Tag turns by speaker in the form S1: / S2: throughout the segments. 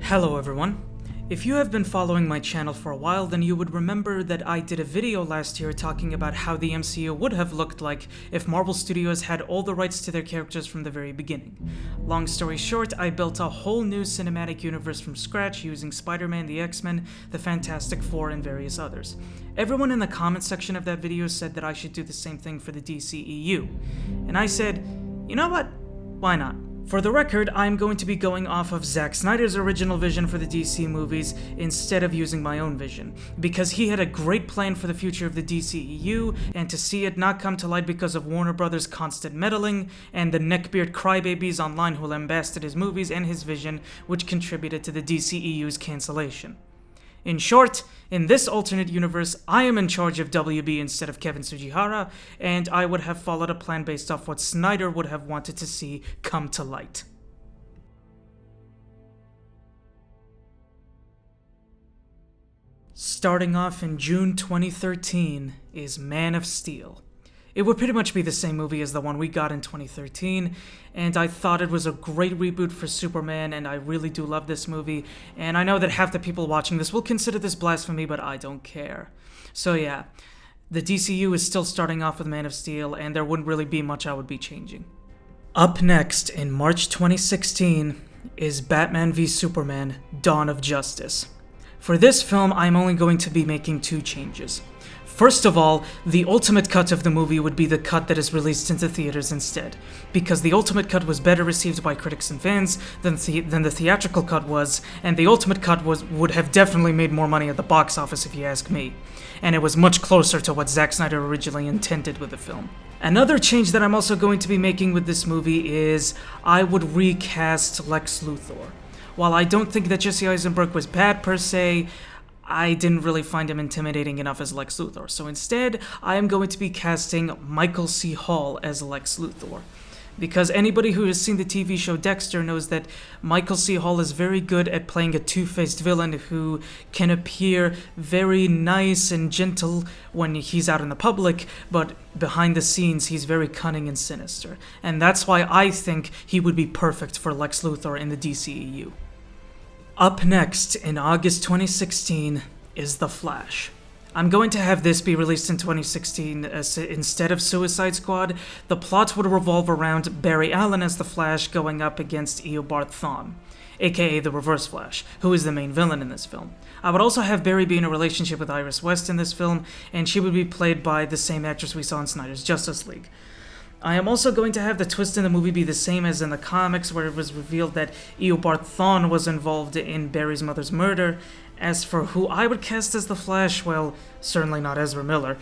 S1: Hello everyone. If you have been following my channel for a while, then you would remember that I did a video last year talking about how the MCU would have looked like if Marvel Studios had all the rights to their characters from the very beginning. Long story short, I built a whole new cinematic universe from scratch using Spider-Man, the X-Men, the Fantastic Four, and various others. Everyone in the comment section of that video said that I should do the same thing for the DCEU. And I said, you know what? Why not? For the record, I'm going to be going off of Zack Snyder's original vision for the DC movies instead of using my own vision, because he had a great plan for the future of the DCEU, and to see it not come to light because of Warner Brothers' constant meddling, and the neckbeard crybabies online who lambasted his movies and his vision, which contributed to the DCEU's cancellation. In short, in this alternate universe, I am in charge of WB instead of Kevin Tsujihara, and I would have followed a plan based off what Snyder would have wanted to see come to light. Starting off in June 2013 is Man of Steel. It would pretty much be the same movie as the one we got in 2013, and I thought it was a great reboot for Superman, and I really do love this movie, and I know that half the people watching this will consider this blasphemy, but I don't care. So yeah, the DCU is still starting off with Man of Steel, and there wouldn't really be much I would be changing. Up next, in March 2016, is Batman v Superman: Dawn of Justice. For this film, I'm only going to be making two changes. First of all, the ultimate cut of the movie would be the cut that is released into theaters instead, because the ultimate cut was better received by critics and fans than the theatrical cut was, and the ultimate cut would have definitely made more money at the box office if you ask me, and it was much closer to what Zack Snyder originally intended with the film. Another change that I'm also going to be making with this movie is I would recast Lex Luthor. While I don't think that Jesse Eisenberg was bad per se, I didn't really find him intimidating enough as Lex Luthor, so instead, I am going to be casting Michael C. Hall as Lex Luthor. Because anybody who has seen the TV show Dexter knows that Michael C. Hall is very good at playing a two-faced villain who can appear very nice and gentle when he's out in the public, but behind the scenes, he's very cunning and sinister. And that's why I think he would be perfect for Lex Luthor in the DCEU. Up next, in August 2016, is The Flash. I'm going to have this be released in 2016 instead of Suicide Squad. The plot would revolve around Barry Allen as The Flash going up against Eobard Thawne, aka the Reverse Flash, who is the main villain in this film. I would also have Barry be in a relationship with Iris West in this film, and she would be played by the same actress we saw in Snyder's Justice League. I am also going to have the twist in the movie be the same as in the comics, where it was revealed that Eobard Thawne was involved in Barry's mother's murder. As for who I would cast as the Flash, well, certainly not Ezra Miller.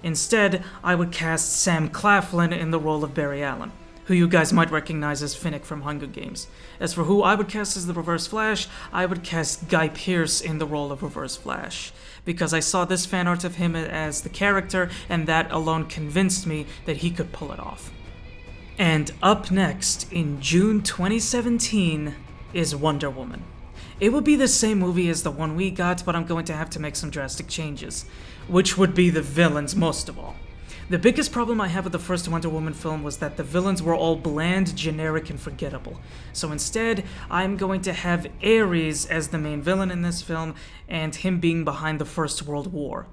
S1: Instead, I would cast Sam Claflin in the role of Barry Allen, who you guys might recognize as Finnick from Hunger Games. As for who I would cast as the Reverse Flash, I would cast Guy Pearce in the role of Reverse Flash, because I saw this fan art of him as the character, and that alone convinced me that he could pull it off. And up next, in June 2017, is Wonder Woman. It would be the same movie as the one we got, but I'm going to have to make some drastic changes, which would be the villains most of all. The biggest problem I have with the first Wonder Woman film was that the villains were all bland, generic, and forgettable. So instead, I'm going to have Ares as the main villain in this film, and him being behind the First World War.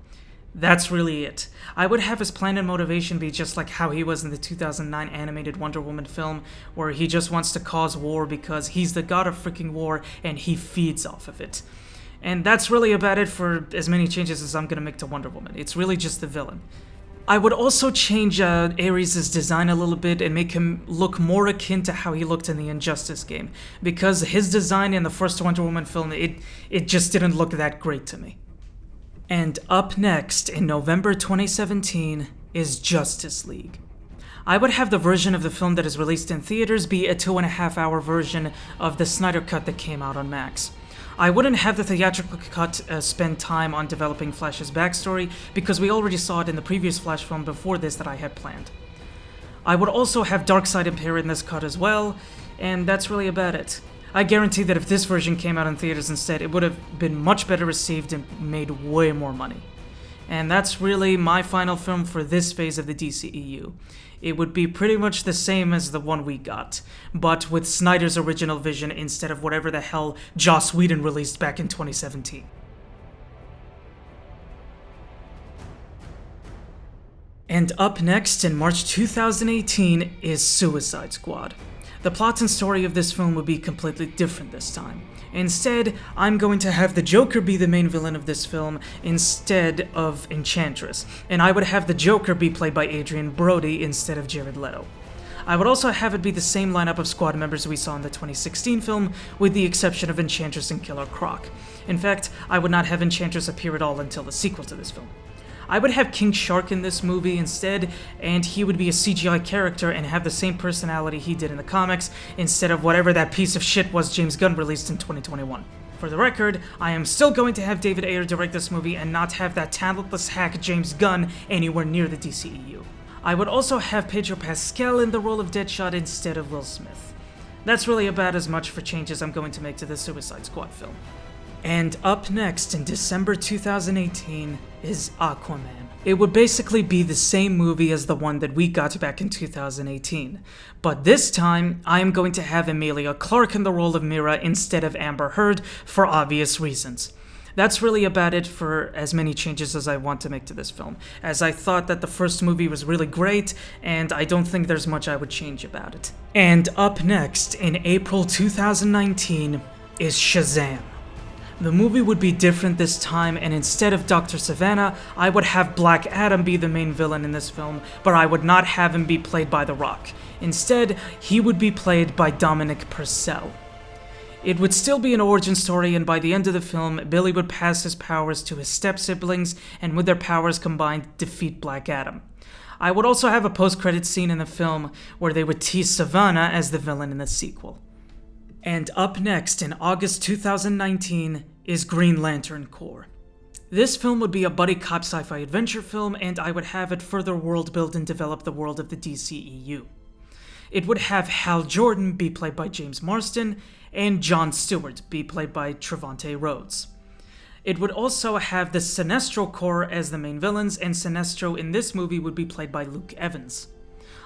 S1: That's really it. I would have his plan and motivation be just like how he was in the 2009 animated Wonder Woman film, where he just wants to cause war because he's the god of freaking war, and he feeds off of it. And that's really about it for as many changes as I'm going to make to Wonder Woman. It's really just the villain. I would also change Ares' design a little bit and make him look more akin to how he looked in the Injustice game, because his design in the first Wonder Woman film, it just didn't look that great to me. And up next, in November 2017, is Justice League. I would have the version of the film that is released in theaters be a 2.5-hour version of the Snyder Cut that came out on Max. I wouldn't have the theatrical cut spend time on developing Flash's backstory, because we already saw it in the previous Flash film before this that I had planned. I would also have Darkseid appear in this cut as well, and that's really about it. I guarantee that if this version came out in theaters instead, it would have been much better received and made way more money. And that's really my final film for this phase of the DCEU. It would be pretty much the same as the one we got, but with Snyder's original vision instead of whatever the hell Joss Whedon released back in 2017. And up next in March 2018 is Suicide Squad. The plot and story of this film would be completely different this time. Instead, I'm going to have the Joker be the main villain of this film instead of Enchantress, and I would have the Joker be played by Adrian Brody instead of Jared Leto. I would also have it be the same lineup of squad members we saw in the 2016 film, with the exception of Enchantress and Killer Croc. In fact, I would not have Enchantress appear at all until the sequel to this film. I would have King Shark in this movie instead, and he would be a CGI character and have the same personality he did in the comics, instead of whatever that piece of shit was James Gunn released in 2021. For the record, I am still going to have David Ayer direct this movie and not have that talentless hack James Gunn anywhere near the DCEU. I would also have Pedro Pascal in the role of Deadshot instead of Will Smith. That's really about as much for changes I'm going to make to the Suicide Squad film. And up next in December 2018 is Aquaman. It would basically be the same movie as the one that we got back in 2018, but this time I am going to have Emilia Clarke in the role of Mera instead of Amber Heard for obvious reasons. That's really about it for as many changes as I want to make to this film, as I thought that the first movie was really great, and I don't think there's much I would change about it. And up next in April 2019 is Shazam. The movie would be different this time, and instead of Dr. Savannah, I would have Black Adam be the main villain in this film, but I would not have him be played by The Rock. Instead, he would be played by Dominic Purcell. It would still be an origin story, and by the end of the film, Billy would pass his powers to his step-siblings, and with their powers combined, defeat Black Adam. I would also have a post-credits scene in the film where they would tease Savannah as the villain in the sequel. And up next in August 2019 is Green Lantern Corps. This film would be a buddy cop sci-fi adventure film, and I would have it further world build and develop the world of the DCEU. It would have Hal Jordan be played by James Marsden, and Jon Stewart be played by Trevante Rhodes. It would also have the Sinestro Corps as the main villains, and Sinestro in this movie would be played by Luke Evans.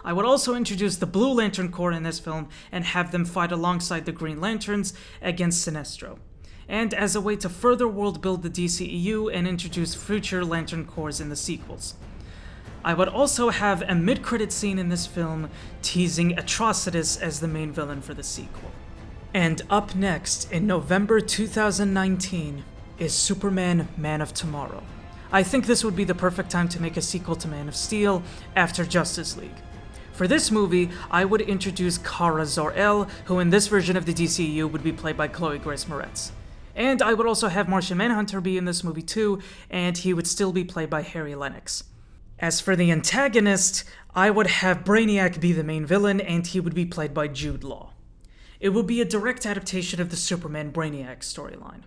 S1: I would also introduce the Blue Lantern Corps in this film and have them fight alongside the Green Lanterns against Sinestro, and as a way to further world build the DCEU and introduce future Lantern Corps in the sequels. I would also have a mid-credit scene in this film teasing Atrocitus as the main villain for the sequel. And up next, in November 2019, is Superman Man of Tomorrow. I think this would be the perfect time to make a sequel to Man of Steel after Justice League. For this movie, I would introduce Kara Zor-El, who in this version of the DCEU would be played by Chloe Grace Moretz. And I would also have Martian Manhunter be in this movie too, and he would still be played by Harry Lennox. As for the antagonist, I would have Brainiac be the main villain, and he would be played by Jude Law. It would be a direct adaptation of the Superman Brainiac storyline.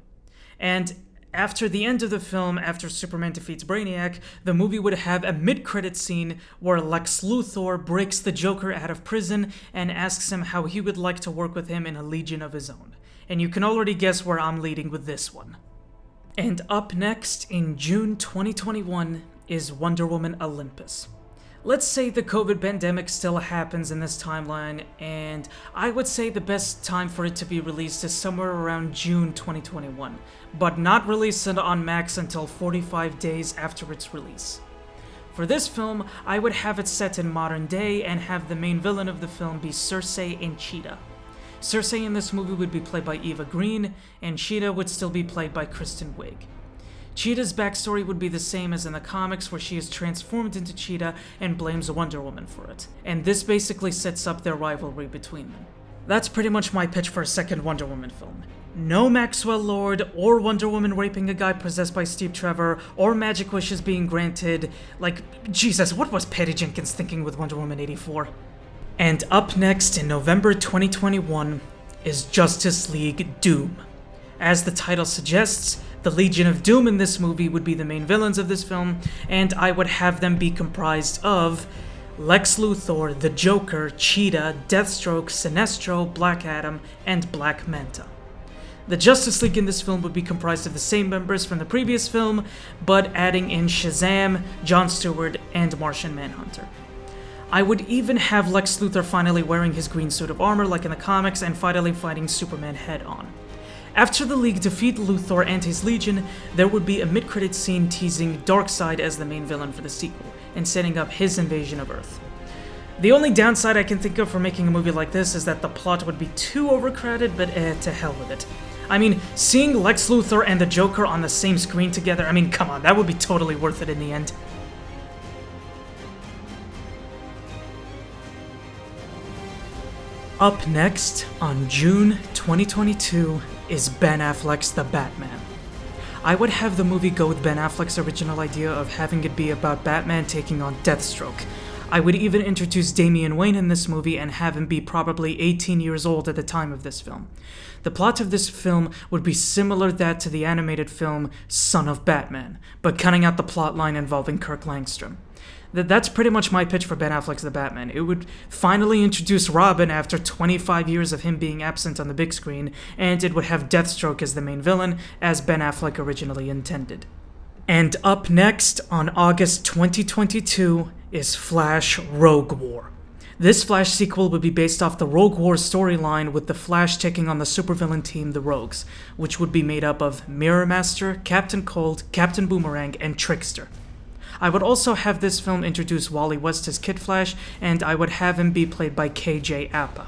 S1: And after the end of the film, after Superman defeats Brainiac, the movie would have a mid-credit scene where Lex Luthor breaks the Joker out of prison and asks him how he would like to work with him in a legion of his own. And you can already guess where I'm leading with this one. And up next, in June 2021, is Wonder Woman Olympus. Let's say the COVID pandemic still happens in this timeline, and I would say the best time for it to be released is somewhere around June 2021, but not released on Max until 45 days after its release. For this film, I would have it set in modern day and have the main villain of the film be Cersei and Cheetah. Cersei in this movie would be played by Eva Green, and Cheetah would still be played by Kristen Wiig. Cheetah's backstory would be the same as in the comics, where she is transformed into Cheetah and blames Wonder Woman for it, and this basically sets up their rivalry between them. That's pretty much my pitch for a second Wonder Woman film. No Maxwell Lord, or Wonder Woman raping a guy possessed by Steve Trevor, or magic wishes being granted. Like, Jesus, what was Patty Jenkins thinking with Wonder Woman 84? And up next in November 2021 is Justice League Doom. As the title suggests, the Legion of Doom in this movie would be the main villains of this film, and I would have them be comprised of Lex Luthor, the Joker, Cheetah, Deathstroke, Sinestro, Black Adam, and Black Manta. The Justice League in this film would be comprised of the same members from the previous film, but adding in Shazam, Jon Stewart, and Martian Manhunter. I would even have Lex Luthor finally wearing his green suit of armor like in the comics and finally fighting Superman head-on. After the League defeat Luthor and his Legion, there would be a mid-credit scene teasing Darkseid as the main villain for the sequel, and setting up his invasion of Earth. The only downside I can think of for making a movie like this is that the plot would be too overcrowded, but to hell with it. I mean, seeing Lex Luthor and the Joker on the same screen together, I mean, come on, that would be totally worth it in the end. Up next, on June 2022, is Ben Affleck's The Batman. I would have the movie go with Ben Affleck's original idea of having it be about Batman taking on Deathstroke. I would even introduce Damian Wayne in this movie and have him be probably 18 years old at the time of this film. The plot of this film would be similar that to the animated film Son of Batman, but cutting out the plotline involving Kirk Langstrom. That's pretty much my pitch for Ben Affleck's The Batman. It would finally introduce Robin after 25 years of him being absent on the big screen, and it would have Deathstroke as the main villain, as Ben Affleck originally intended. And up next, on August 2022, is Flash Rogue War. This Flash sequel would be based off the Rogue War storyline, with the Flash taking on the supervillain team, the Rogues, which would be made up of Mirror Master, Captain Cold, Captain Boomerang, and Trickster. I would also have this film introduce Wally West as Kid Flash, and I would have him be played by KJ Apa.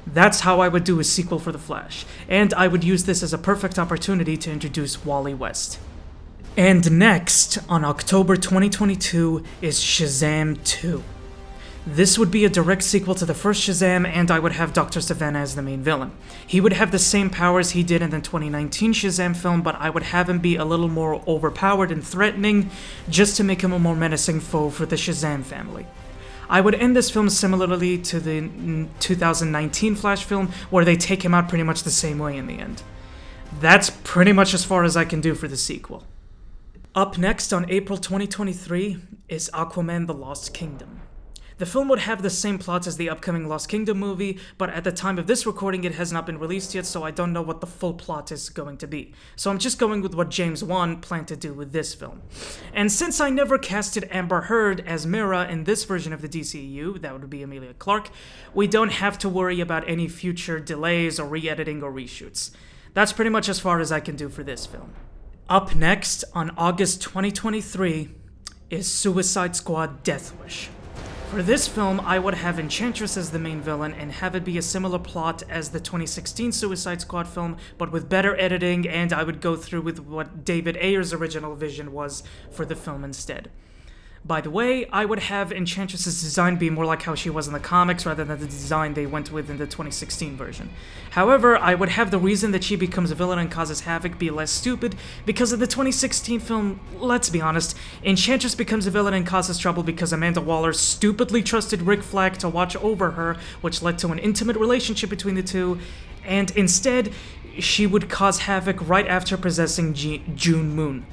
S1: That's how I would do a sequel for The Flash, and I would use this as a perfect opportunity to introduce Wally West. And next, on October 2022, is Shazam 2. This would be a direct sequel to the first Shazam, and I would have Dr. Savannah as the main villain. He would have the same powers he did in the 2019 Shazam film, but I would have him be a little more overpowered and threatening, just to make him a more menacing foe for the Shazam family. I would end this film similarly to the 2019 Flash film, where they take him out pretty much the same way in the end. That's pretty much as far as I can do for the sequel. Up next on April 2023 is Aquaman: The Lost Kingdom. The film would have the same plot as the upcoming Lost Kingdom movie, but at the time of this recording it has not been released yet, so I don't know what the full plot is going to be. So I'm just going with what James Wan planned to do with this film. And since I never casted Amber Heard as Mera in this version of the DCEU, that would be Emilia Clarke, we don't have to worry about any future delays or re-editing or reshoots. That's pretty much as far as I can do for this film. Up next, on August 2023, is Suicide Squad: Death Wish. For this film, I would have Enchantress as the main villain and have it be a similar plot as the 2016 Suicide Squad film, but with better editing, and I would go through with what David Ayer's original vision was for the film instead. By the way, I would have Enchantress's design be more like how she was in the comics rather than the design they went with in the 2016 version. However, I would have the reason that she becomes a villain and causes havoc be less stupid, because in the 2016 film, let's be honest, Enchantress becomes a villain and causes trouble because Amanda Waller stupidly trusted Rick Flag to watch over her, which led to an intimate relationship between the two, and instead, she would cause havoc right after possessing June Moon,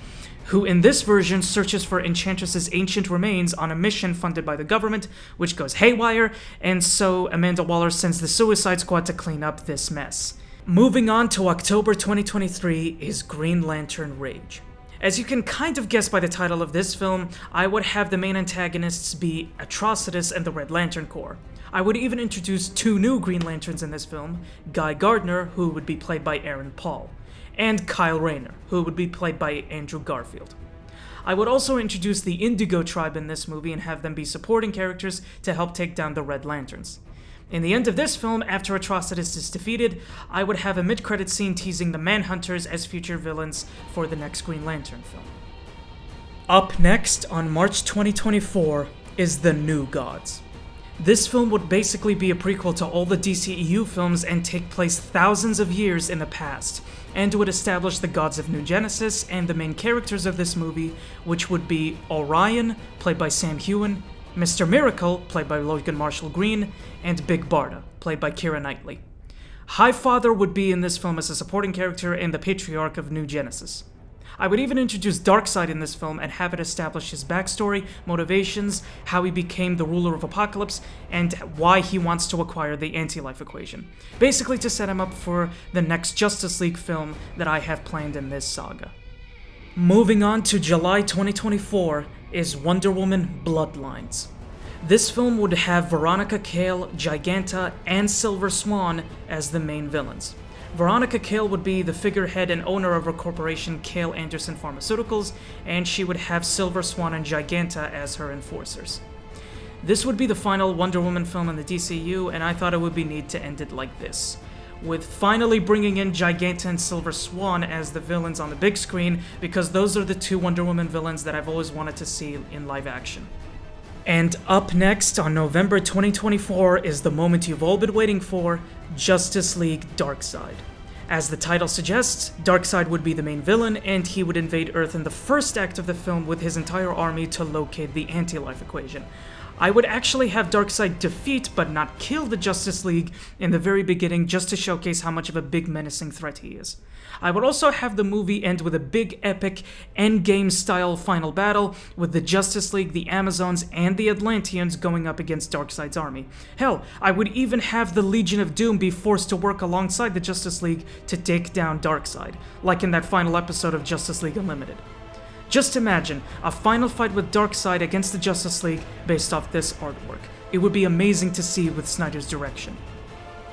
S1: who in this version searches for Enchantress's ancient remains on a mission funded by the government, which goes haywire, and so Amanda Waller sends the Suicide Squad to clean up this mess. Moving on to October 2023 is Green Lantern Rage. As you can kind of guess by the title of this film, I would have the main antagonists be Atrocitus and the Red Lantern Corps. I would even introduce two new Green Lanterns in this film, Guy Gardner, who would be played by Aaron Paul, and Kyle Rayner, who would be played by Andrew Garfield. I would also introduce the Indigo Tribe in this movie and have them be supporting characters to help take down the Red Lanterns. In the end of this film, after Atrocitus is defeated, I would have a mid-credit scene teasing the Manhunters as future villains for the next Green Lantern film. Up next, on March 2024, is The New Gods. This film would basically be a prequel to all the DCEU films and take place thousands of years in the past, and would establish the gods of New Genesis and the main characters of this movie, which would be Orion, played by Sam Heughan, Mr. Miracle, played by Logan Marshall Green, and Big Barda, played by Keira Knightley. Highfather would be in this film as a supporting character and the patriarch of New Genesis. I would even introduce Darkseid in this film and have it establish his backstory, motivations, how he became the ruler of Apocalypse, and why he wants to acquire the anti-life equation. Basically to set him up for the next Justice League film that I have planned in this saga. Moving on to July 2024 is Wonder Woman Bloodlines. This film would have Veronica Cale, Giganta, and Silver Swan as the main villains. Veronica Cale would be the figurehead and owner of her corporation, Cale Anderson Pharmaceuticals, and she would have Silver Swan and Giganta as her enforcers. This would be the final Wonder Woman film in the DCEU, and I thought it would be neat to end it like this, with finally bringing in Giganta and Silver Swan as the villains on the big screen, because those are the two Wonder Woman villains that I've always wanted to see in live action. And up next on November 2024 is the moment you've all been waiting for, Justice League Darkseid. As the title suggests, Darkseid would be the main villain, and he would invade Earth in the first act of the film with his entire army to locate the anti-life equation. I would actually have Darkseid defeat but not kill the Justice League in the very beginning just to showcase how much of a big menacing threat he is. I would also have the movie end with a big epic endgame style final battle with the Justice League, the Amazons, and the Atlanteans going up against Darkseid's army. Hell, I would even have the Legion of Doom be forced to work alongside the Justice League to take down Darkseid, like in that final episode of Justice League Unlimited. Just imagine a final fight with Darkseid against the Justice League based off this artwork. It would be amazing to see with Snyder's direction.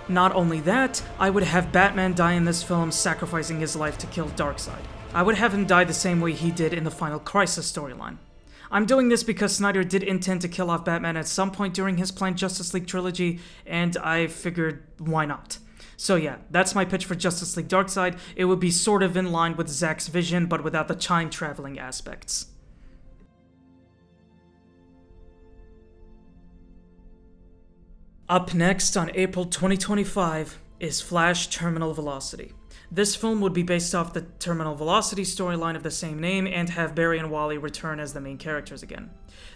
S1: Not only that, I would have Batman die in this film, sacrificing his life to kill Darkseid. I would have him die the same way he did in the Final Crisis storyline. I'm doing this because Snyder did intend to kill off Batman at some point during his planned Justice League trilogy, and I figured, why not? So yeah, that's my pitch for Justice League Darkseid. It would be sort of in line with Zack's vision, but without the time-traveling aspects. Up next on April 2025 is Flash Terminal Velocity. This film would be based off the Terminal Velocity storyline of the same name and have Barry and Wally return as the main characters again.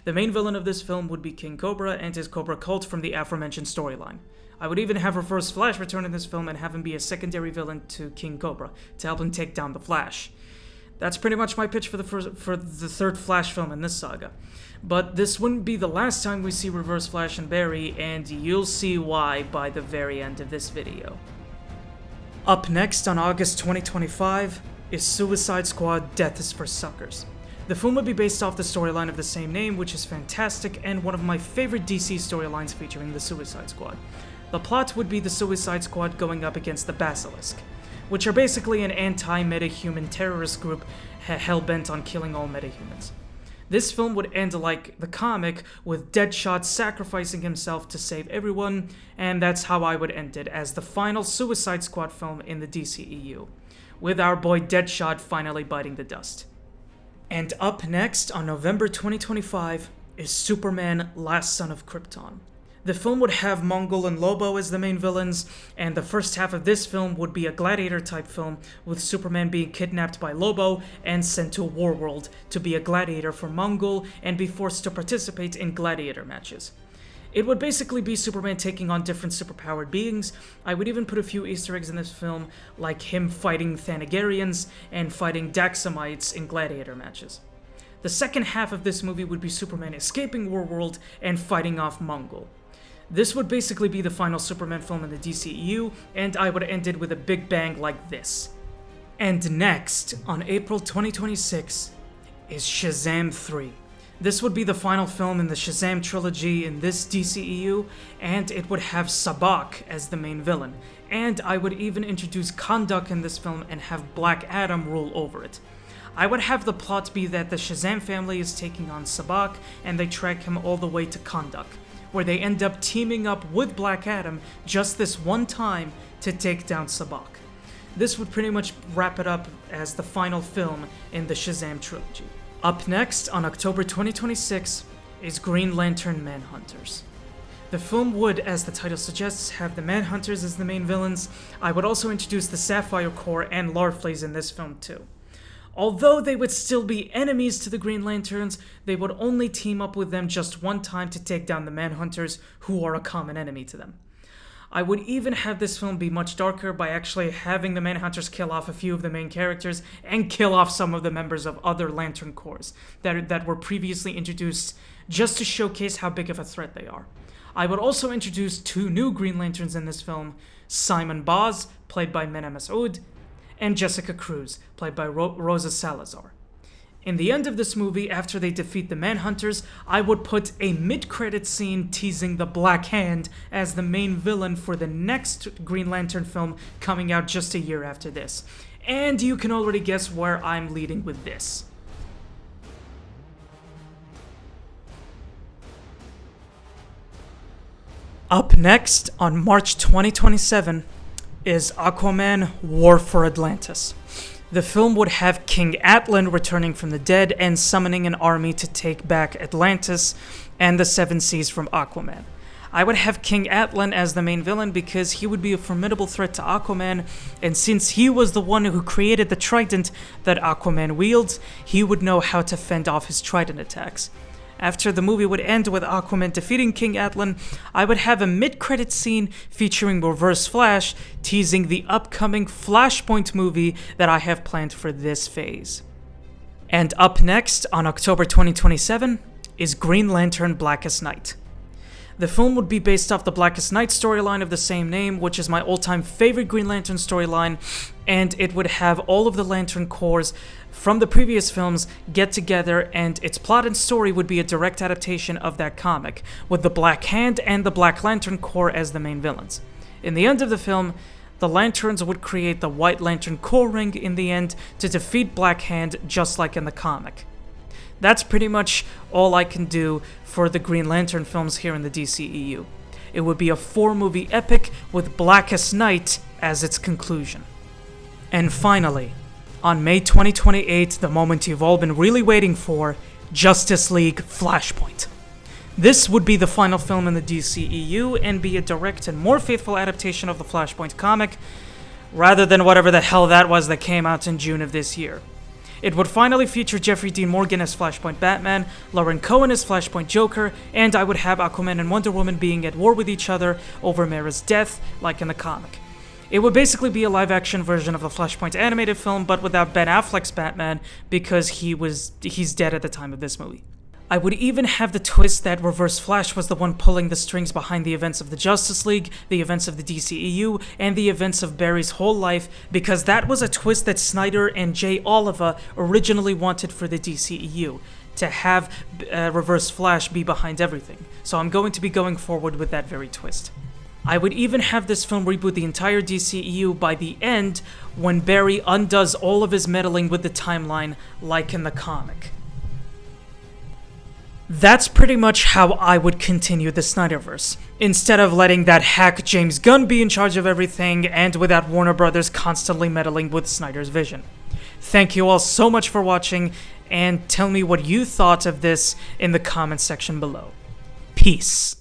S1: The main villain of this film would be King Cobra and his Cobra cult from the aforementioned storyline. I would even have Reverse Flash return in this film and have him be a secondary villain to King Cobra to help him take down the Flash. That's pretty much my pitch for the third Flash film in this saga. But this wouldn't be the last time we see Reverse Flash and Barry, and you'll see why by the very end of this video. Up next on August 2025 is Suicide Squad: Death is for Suckers. The film would be based off the storyline of the same name, which is fantastic and one of my favorite DC storylines featuring the Suicide Squad. The plot would be the Suicide Squad going up against the Basilisk, which are basically an anti-metahuman terrorist group hell-bent on killing all metahumans. This film would end like the comic, with Deadshot sacrificing himself to save everyone, and that's how I would end it, as the final Suicide Squad film in the DCEU, with our boy Deadshot finally biting the dust. And up next, on November 2025, is Superman: Last Son of Krypton. The film would have Mongol and Lobo as the main villains, and the first half of this film would be a gladiator-type film, with Superman being kidnapped by Lobo and sent to Warworld to be a gladiator for Mongol and be forced to participate in gladiator matches. It would basically be Superman taking on different superpowered beings. I would even put a few Easter eggs in this film, like him fighting Thanagarians and fighting Daxamites in gladiator matches. The second half of this movie would be Superman escaping Warworld and fighting off Mongol. This would basically be the final Superman film in the DCEU, and I would end it with a big bang like this. And next, on April 2026, is Shazam 3. This would be the final film in the Shazam trilogy in this DCEU, and it would have Sabbac as the main villain. And I would even introduce Kahndaq in this film and have Black Adam rule over it. I would have the plot be that the Shazam family is taking on Sabbac, and they track him all the way to Kahndaq, where they end up teaming up with Black Adam just this one time to take down Sabbac. This would pretty much wrap it up as the final film in the Shazam trilogy. Up next, on October 2026, is Green Lantern Manhunters. The film would, as the title suggests, have the Manhunters as the main villains. I would also introduce the Sapphire Corps and Larfleeze in this film too. Although they would still be enemies to the Green Lanterns, they would only team up with them just one time to take down the Manhunters, who are a common enemy to them. I would even have this film be much darker by actually having the Manhunters kill off a few of the main characters and kill off some of the members of other Lantern Corps that were previously introduced just to showcase how big of a threat they are. I would also introduce two new Green Lanterns in this film, Simon Baz, played by Mena Massoud, and Jessica Cruz, played by Rosa Salazar. In the end of this movie, after they defeat the Manhunters, I would put a mid-credit scene teasing the Black Hand as the main villain for the next Green Lantern film coming out just a year after this. And you can already guess where I'm leading with this. Up next, on March 2027, is Aquaman War for Atlantis. The film would have King Atlan returning from the dead and summoning an army to take back Atlantis and the Seven Seas from Aquaman. I would have King Atlan as the main villain because he would be a formidable threat to Aquaman, and since he was the one who created the trident that Aquaman wields, he would know how to fend off his trident attacks. After the movie would end with Aquaman defeating King Atlan, I would have a mid-credit scene featuring Reverse Flash, teasing the upcoming Flashpoint movie that I have planned for this phase. And up next, on October 2027, is Green Lantern Blackest Night. The film would be based off the Blackest Night storyline of the same name, which is my all-time favorite Green Lantern storyline, and it would have all of the Lantern Corps from the previous films get together, and its plot and story would be a direct adaptation of that comic, with the Black Hand and the Black Lantern Corps as the main villains. In the end of the film, the Lanterns would create the White Lantern Corps ring in the end to defeat Black Hand, just like in the comic. That's pretty much all I can do for the Green Lantern films here in the DCEU. It would be a 4-movie epic with Blackest Night as its conclusion. And finally, on May 2028, the moment you've all been really waiting for, Justice League Flashpoint. This would be the final film in the DCEU and be a direct and more faithful adaptation of the Flashpoint comic, rather than whatever the hell that was that came out in June of this year. It would finally feature Jeffrey Dean Morgan as Flashpoint Batman, Lauren Cohen as Flashpoint Joker, and I would have Aquaman and Wonder Woman being at war with each other over Mara's death, like in the comic. It would basically be a live-action version of the Flashpoint animated film, but without Ben Affleck's Batman, because he's dead at the time of this movie. I would even have the twist that Reverse Flash was the one pulling the strings behind the events of the Justice League, the events of the DCEU, and the events of Barry's whole life, because that was a twist that Snyder and Jay Oliver originally wanted for the DCEU, to have Reverse Flash be behind everything. So I'm going to be going forward with that very twist. I would even have this film reboot the entire DCEU by the end, when Barry undoes all of his meddling with the timeline, like in the comic. That's pretty much how I would continue the Snyderverse, instead of letting that hack James Gunn be in charge of everything and without Warner Brothers constantly meddling with Snyder's vision. Thank you all so much for watching, and tell me what you thought of this in the comments section below. Peace.